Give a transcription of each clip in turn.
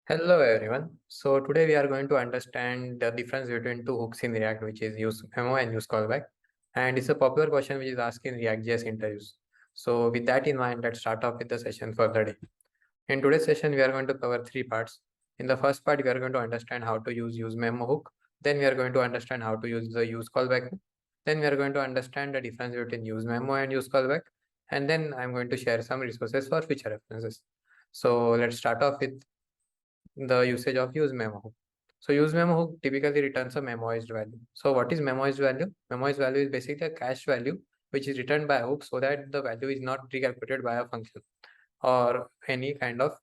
Hello everyone. So today we are going to understand the difference between two hooks in React, which is useMemo and useCallback. And it's a popular question which is asked in React.js interviews. So with that in mind, let's start off with the session for the day. In today's session, we are going to cover three parts. In the first part, we are going to understand how to use useMemo hook. Then we are going to understand how to use the useCallback hook. Then we are going to understand the difference between useMemo and useCallback. And then I'm going to share some resources for future references. So let's start off with the usage of useMemo hook. So useMemo hook typically returns a memoized value. So what is memoized value? Memoized value is basically a cached value which is returned by a hook so that the value is not recalculated by a function or any kind of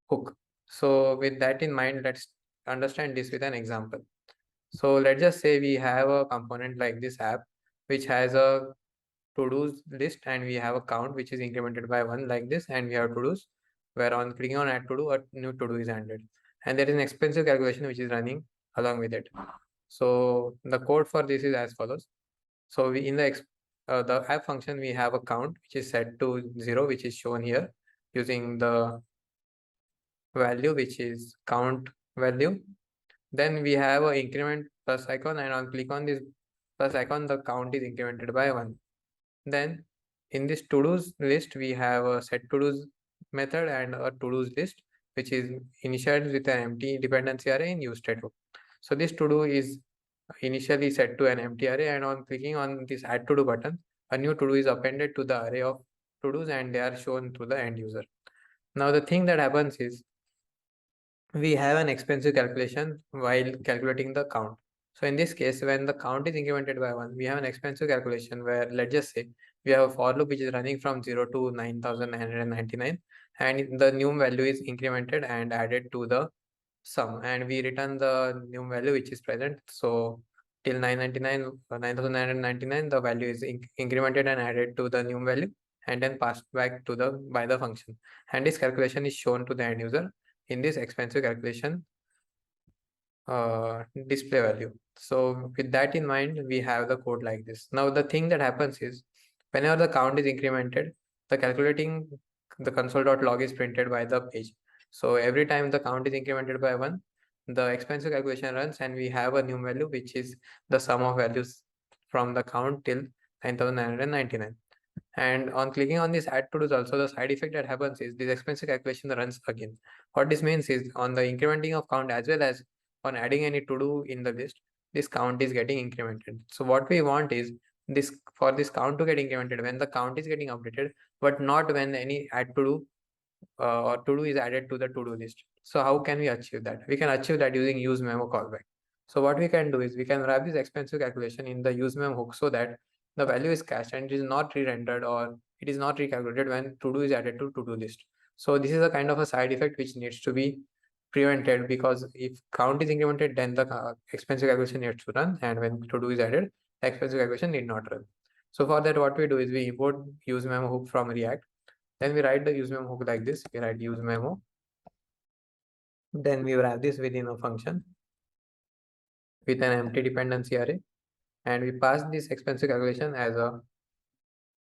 hook. So with that in mind, let's understand this with an example. So let's just say we have a component like this app which has a to-dos list and we have a count which is incremented by 1 like this, and we have to-dos where on clicking on add to-do a new to-do is added, and there is an expensive calculation which is running along with it. So the code for this is as follows. So we in the app function we have a count which is set to 0, which is shown here using the value which is count value. Then we have a increment plus icon, and on click on this plus icon the count is incremented by 1. Then in this to-dos list, we have a set to-dos method and a to-dos list, which is initialized with an empty dependency array in useState. So this to-do is initially set to an empty array, and on clicking on this add to-do button, a new to-do is appended to the array of to-dos and they are shown to the end user. Now the thing that happens is we have an expensive calculation while calculating the count. So in this case, when the count is incremented by 1, we have an expensive calculation where, let's just say, we have a for loop which is running from 0 to 9,999, and the new value is incremented and added to the sum, and we return the new value which is present. So till 999, 9,999, the value is incremented and added to the new value and then passed back to the by the function. And this calculation is shown to the end user in this expensive calculation display value. So with that in mind, we have the code like this. Now the thing that happens is whenever the count is incremented, the console.log is printed by the page. So every time the count is incremented by 1, the expensive calculation runs and we have a new value which is the sum of values from the count till 9,999. And on clicking on this add to do's, also the side effect that happens is this expensive calculation runs again. What this means is on the incrementing of count as well as on adding any to do in the list, this count is getting incremented. So what we want is this for this count to get incremented when the count is getting updated, but not when any add to do or to do is added to the to do list. So how can we achieve that? We can achieve that using useMemo callback. So what we can do is we can wrap this expensive calculation in the useMemo hook so that the value is cached and it is not re-rendered or it is not recalculated when to do is added to do list. So this is a kind of a side effect which needs to be prevented, because if count is incremented, then the expensive calculation needs to run, and when to do is added, the expensive calculation need not run. So for that, what we do is we import useMemo hook from React. Then we write the useMemo hook like this. We write useMemo. Then we wrap this within a function with an empty dependency array, and we pass this expensive calculation as a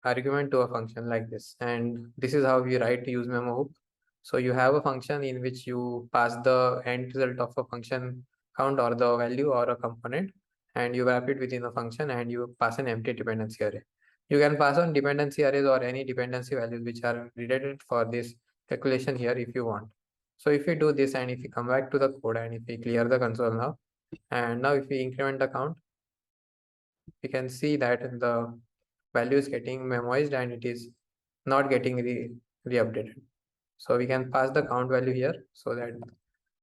argument to a function like this. And this is how we write useMemo hook. So you have a function in which you pass the end result of a function count or the value or a component, and you wrap it within a function and you pass an empty dependency array. You can pass on dependency arrays or any dependency values which are related for this calculation here if you want. So if we do this and if we come back to the code and if we clear the console now, and now if we increment the count, we can see that the value is getting memoized and it is not getting re-updated. So we can pass the count value here so that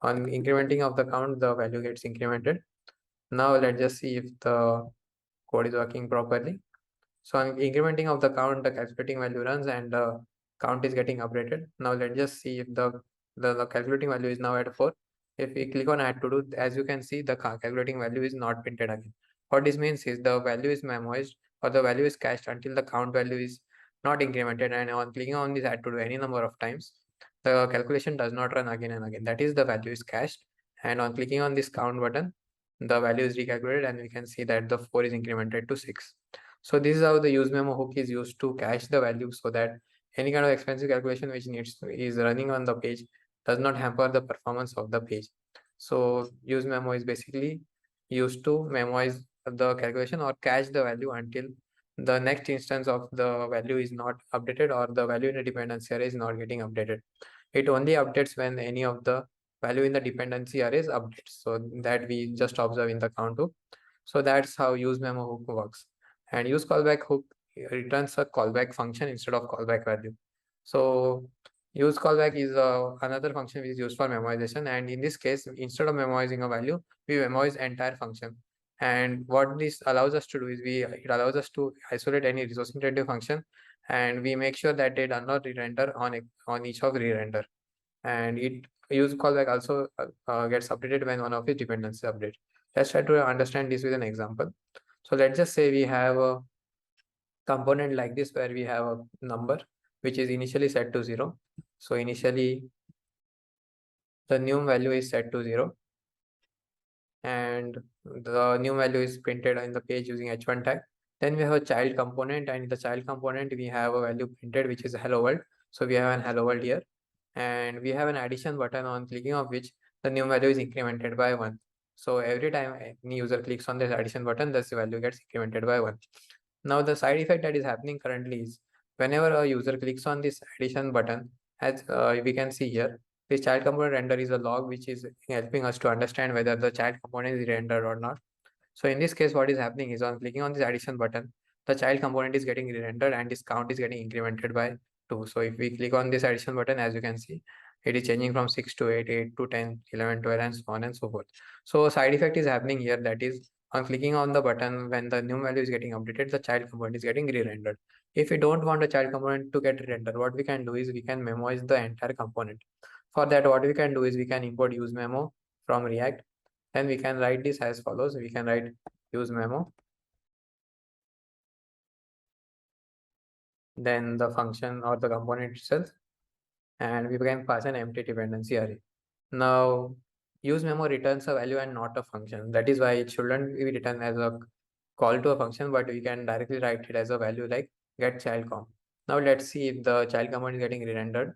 on incrementing of the count, the value gets incremented. Now let's just see if the code is working properly. So on incrementing of the count, the calculating value runs and the count is getting updated. Now let's just see if the calculating value is now at 4. If we click on add to do, as you can see, the calculating value is not printed again. What this means is the value is memoized or the value is cached until the count value is not incremented, and on clicking on this add to do any number of times, the calculation does not run again and again. That is, the value is cached, and on clicking on this count button, the value is recalculated and we can see that the 4 is incremented to 6. So this is how the useMemo hook is used to cache the value so that any kind of expensive calculation which is running on the page does not hamper the performance of the page. So useMemo is basically used to memorize the calculation or cache the value until the next instance of the value is not updated or the value in the dependency array is not getting updated. It only updates when any of the value in the dependency array is updates. So that we just observe in the count hook. So that's how useMemo hook works. And useCallback hook returns a callback function instead of callback value. So useCallback is another function which is used for memorization. And in this case, instead of memorizing a value, we memorize entire function. And what this allows us to do is it allows us to isolate any resource intensive function, and we make sure that they do not re-render on each of re-render. And it use callback also gets updated when one of its dependencies update. Let's try to understand this with an example. So let's just say we have a component like this where we have a number which is initially set to 0. So initially the new value is set to 0, and the new value is printed in the page using h1 tag. Then we have a child component, and in the child component we have a value printed which is hello world. So we have an hello world here, and we have an addition button on clicking of which the new value is incremented by 1. So every time any user clicks on this addition button, this value gets incremented by 1. Now the side effect that is happening currently is whenever a user clicks on this addition button, as we can see here, this child component render is a log which is helping us to understand whether the child component is rendered or not. So in this case, what is happening is on clicking on this addition button, the child component is getting rendered and this count is getting incremented by 2. So if we click on this addition button, as you can see, it is changing from 6 to 8, 8 to 10, 11, 12, and so on and so forth. So side effect is happening here, that is on clicking on the button, when the new value is getting updated, the child component is getting re-rendered. If we don't want the child component to get rendered, what we can do is we can memorize the entire component. For that, what we can do is we can import useMemo from React. Then we can write this as follows. We can write useMemo, then the function or the component itself, and we can pass an empty dependency array. Now, useMemo returns a value and not a function. That is why it shouldn't be written as a call to a function, but we can directly write it as a value like getChildComp. Now let's see if the child component is getting rendered.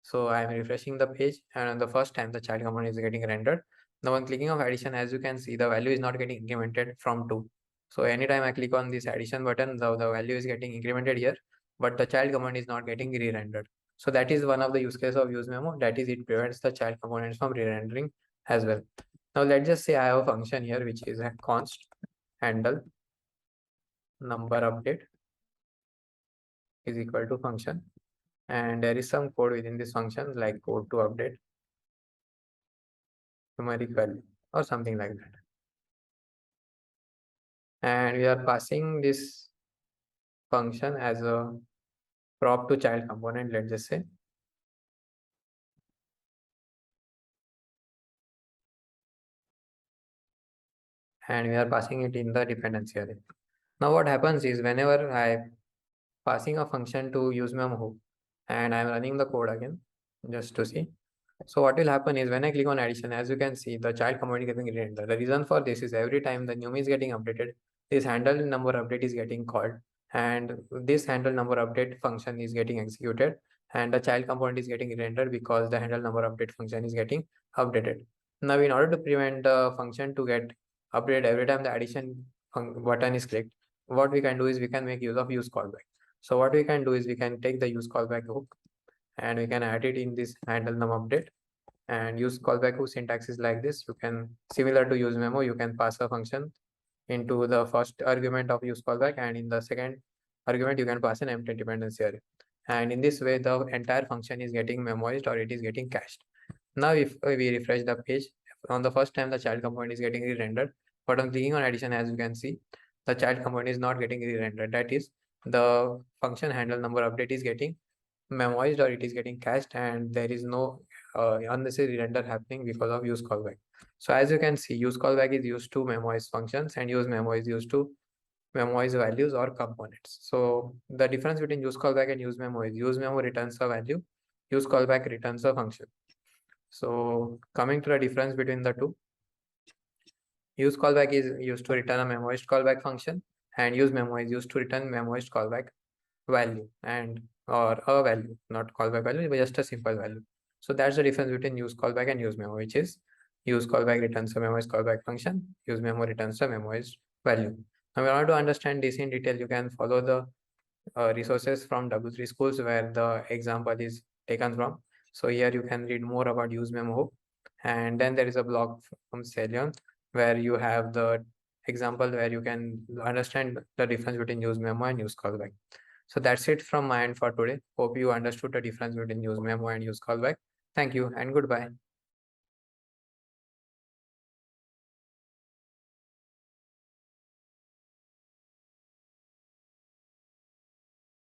So I am refreshing the page, and on the first time the child component is getting rendered. Now on clicking of addition, as you can see, the value is not getting incremented from 2. So anytime I click on this addition button, the value is getting incremented here, but the child component is not getting re-rendered. So that is one of the use cases of useMemo, that is it prevents the child components from re-rendering as well. Now let's just say I have a function here which is a const handle number update is equal to function, and there is some code within this function like code to update numeric value or something like that, and we are passing this function as a prop to child component, let's just say, and we are passing it in the dependency array. Now what happens is whenever I passing a function to useMemo hook and I'm running the code again just to see. So what will happen is when I click on addition, as you can see, the child component is getting rendered. The reason for this is every time the num is getting updated, this handle number update is getting called, and this handle number update function is getting executed, and the child component is getting rendered because the handle number update function is getting updated. Now, in order to prevent the function to get updated every time the addition button is clicked, what we can do is we can make use of useCallback. So what we can do is we can take the useCallback hook and we can add it in this handle num update, and useCallback hook syntax is like this. You can, similar to useMemo, you can pass a function into the first argument of useCallback, and in the second argument you can pass an empty dependency array, and in this way the entire function is getting memoized or it is getting cached. Now if we refresh the page, on the first time the child component is getting re-rendered, but on clicking on addition, as you can see, the child component is not getting re-rendered. That is, the function handle number update is getting memoized or it is getting cached, and there is no unnecessary render happening because of useCallback. So as you can see, useCallback is used to memorize functions and useMemo is used to memorize values or components. So the difference between useCallback and useMemo is useMemo returns a value, useCallback returns a function. So coming to the difference between the two, useCallback is used to return a memoized callback function, and useMemo is used to return memoized callback value and or a value, not callback value, but just a simple value. So that's the difference between use callback and use memo, which is use callback returns a memo is callback function, use memo returns a memo is value. Now, in order to understand this in detail, you can follow the resources from W3 schools where the example is taken from. So here you can read more about use memo, and then there is a blog from Celion where you have the example where you can understand the difference between use memo and use callback. So that's it from my end for today. Hope you understood the difference between use memo and use callback. Thank you and goodbye.